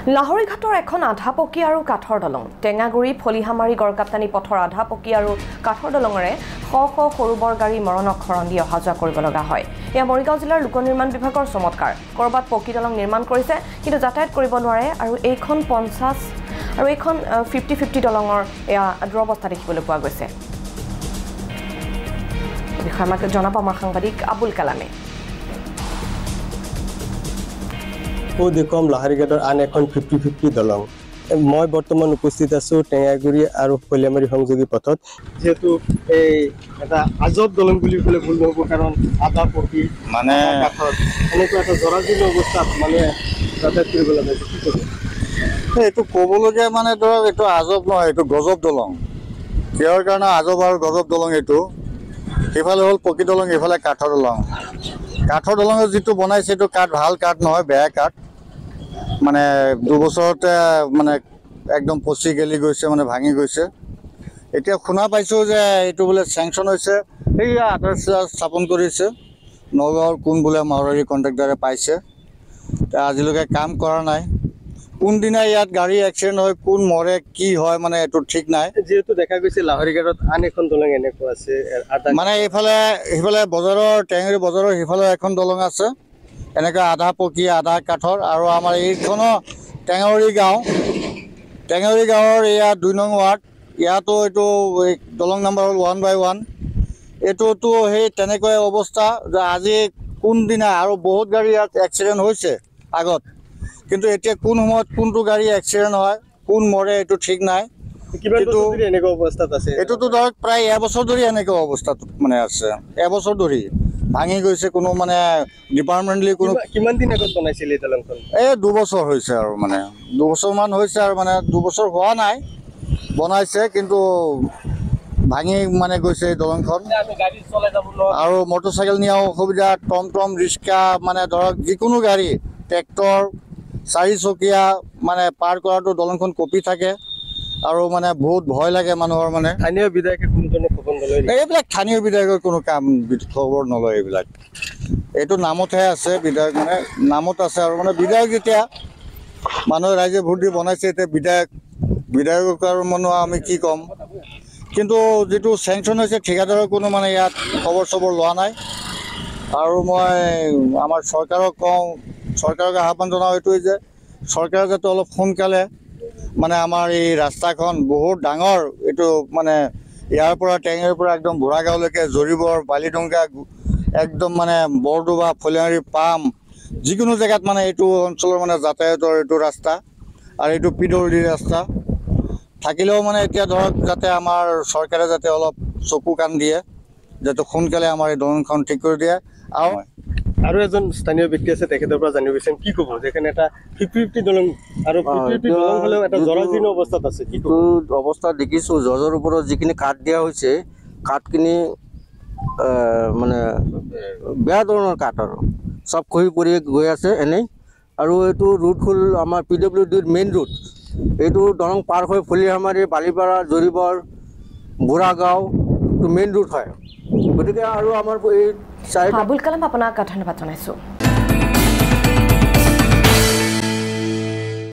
লাহৰীঘাটৰ এখন আধাপকী আৰু কাঠৰ দলং টেঙাগুৰি ফলিহামাৰী গড়কাপ্তানি পথৰ আধাপকী আৰু কাঠৰ দলঙৰে শ শ সৰু বৰ গাড়ী মৰণক শৰণ দি অহা যোৱা কৰিব লগা হয়। এয়া মৰিগাঁও জিলাৰ লোক নিৰ্মাণ বিভাগৰ চমৎকাৰ। কৰবাত পকী দলং নিৰ্মাণ কৰিছে কিন্তু যাতায়াত কৰিব নোৱাৰে আৰু এইখন 50 আৰু এইখন 50-50 দলঙৰ এয়া দুৰৱস্থা দেখিবলৈ পোৱা গৈছে। বিষয়ে আমাক জনাব আমাৰ সাংবাদিক আবুল কালামে। দেখুৱাম লাহৰীঘাটৰ আন এখন 50-50 দলং। মই বৰ্তমান উপস্থিত আছো টেঙাগুৰি আৰু ফলিয়ামাৰী সংযোগী পথত। যেহেতু এই এটা আজব দলং বুলি ক'লে ভুল নহ'ব, কাৰণ আধা পকী মানে কাঠৰ এনেকুৱা এটা জৰাজীৰ্ণ অৱস্থাত মানুহে যাতায়াত কৰিব লাগে। কি ক'ব? এইটো ক'বলগীয়া মানে ধৰক এইটো আজব নহয়, এইটো গজব দলং। কিহৰ কাৰণে আজব আৰু গজব দলং এইটো? সেইফালে হ'ল পকী দলং, এইফালে কাঠৰ দলং। কাঠৰ দলঙৰ যিটো বনাইছে সেইটো কাঠ ভাল কাঠ নহয়, বেয়া কাঠ। মানে দুবছৰতে মানে একদম পচি গেলি গৈছে, মানে ভাঙি গৈছে। এতিয়া শুনা পাইছোঁ যে এইটো বোলে চেংচন হৈছে, সেয়া আধাৰ স্থাপন কৰিছে। নগাঁৱৰ কোন বোলে মাৰোৱাৰী কণ্ট্ৰেক্টাৰে পাইছে, আজিলৈকে কাম কৰা নাই। কোনদিনা ইয়াত গাড়ী এক্সিডেণ্ট হয়, কোন মৰে, কি হয় মানে এইটো ঠিক নাই। যিহেতু দেখা গৈছে লাহৰীঘাটত আন এখন দলং এনেকুৱা আছে, মানে সেইফালে বজাৰৰ টেঙাগুৰি বজাৰৰ সেইফালে এখন দলং আছে, এনেকৈ আধা পকী আধা কাঠৰ। আৰু আমাৰ এইখনো টেঙাগুৰি গাঁৱৰ এয়া 2 নং ৱাৰ্ড, ইয়াতো এইটো দলং নাম্বাৰ হ'ল 1/1। এইটোতো সেই তেনেকৈ অৱস্থা যে আজি কোনদিনা আৰু বহুত গাড়ী ইয়াত এক্সিডেণ্ট হৈছে আগত, কিন্তু এতিয়া কোন সময়ত কোনটো গাড়ী এক্সিডেণ্ট হয়, কোন মৰে এইটো ঠিক নাই। এনেকুৱা অৱস্থাত আছে, এইটোতো ধৰক প্ৰায় এবছৰ ধৰি এনেকুৱা অৱস্থাত মানে আছে, এবছৰ ধৰি ভাঙি গৈছে। কোনো মানে ডিপাৰ্টমেণ্টলি কোনো কিমান দিন আগত বনাইছিলে এই দলংখন? 2 বছৰ হৈছে আৰু মানে 2 বছৰমান হৈছে আৰু মানে 2 বছৰ হোৱা নাই বনাইছে, কিন্তু ভাঙি মানে গৈছে এই দলংখন। আৰু মটৰচাইকেল নিয়াও অসুবিধা, টমটম ৰিক্সা মানে ধৰক যিকোনো গাড়ী, ট্ৰেক্টৰ 4 চকীয়া মানে পাৰ কৰাটো দলংখন কঁপি থাকে আৰু মানে বহুত ভয় লাগে মানুহৰ। মানে স্থানীয় বিধায়কে কোনো ধৰণৰ খবৰ নলয়? এইবিলাক স্থানীয় বিধায়কৰ কোনো খবৰ নলয়। এইটো নামতহে আছে, বিধায়ক মানে নামত আছে। আৰু মানে বিধায়ক যেতিয়া মানুহে ৰাইজে ভোট দি বনাইছে, এতিয়া বিধায়কক আৰু মানুহ আমি কি ক'ম। কিন্তু যিটো চেংচন হৈছে ঠিকাদাৰৰ কোনো মানে ইয়াত খবৰ চবৰ লোৱা নাই। আৰু মই আমাৰ চৰকাৰক কওঁ, চৰকাৰক আহ্বান জনাওঁ এইটোৱে যে চৰকাৰে যাতে অলপ সোনকালে মানে আমাৰ এই ৰাস্তাখন বহুত ডাঙৰ, এইটো মানে ইয়াৰ পৰা টেঙাগুৰিৰ পৰা একদম বুঢ়াগাঁওলৈকে জৰিবৰ বালিডুংগা একদম মানে বৰডোবা ফলিয়ামাৰী পাম যিকোনো জেগাত মানে এইটো অঞ্চলৰ মানে যাতায়াতৰ এইটো ৰাস্তা আৰু এইটো পিডব্লিউডি ৰাস্তা থাকিলেও মানে এতিয়া ধৰক যাতে আমাৰ চৰকাৰে যাতে অলপ চকু কাণ দিয়ে, যাতে সোনকালে আমাৰ এই দলংখন ঠিক কৰি দিয়ে। আৰু এজন স্থানীয় ব্যক্তি আছে, তেখেতৰ পৰা জানিব বিচাৰিম কি ক'ব, যেখানে এটা 50-50 দলং আৰু 50-50 দলং হ'লেও এটা জৰাজীৰ্ণ অৱস্থাত আছে। কি অৱস্থা দেখিছোঁ, জজৰ ওপৰত যিখিনি কাঠ দিয়া হৈছে, কাঠখিনি মানে বেয়া ধৰণৰ কাঠ আৰু চব খহি পৰি গৈ আছে এনেই। আৰু এইটো ৰুট হ'ল আমাৰ PWDৰ মেইন ৰুট। এইটো দলং পাৰ হৈ ফলিহামাৰী, বালিপাৰা, জৰিবৰ, বুঢ়াগাঁও মেইন ৰুট হয়। গতিকে আৰু আমাৰ এই আবুল কালাম, আপোনাক ধন্যবাদ জনাইছোঁ।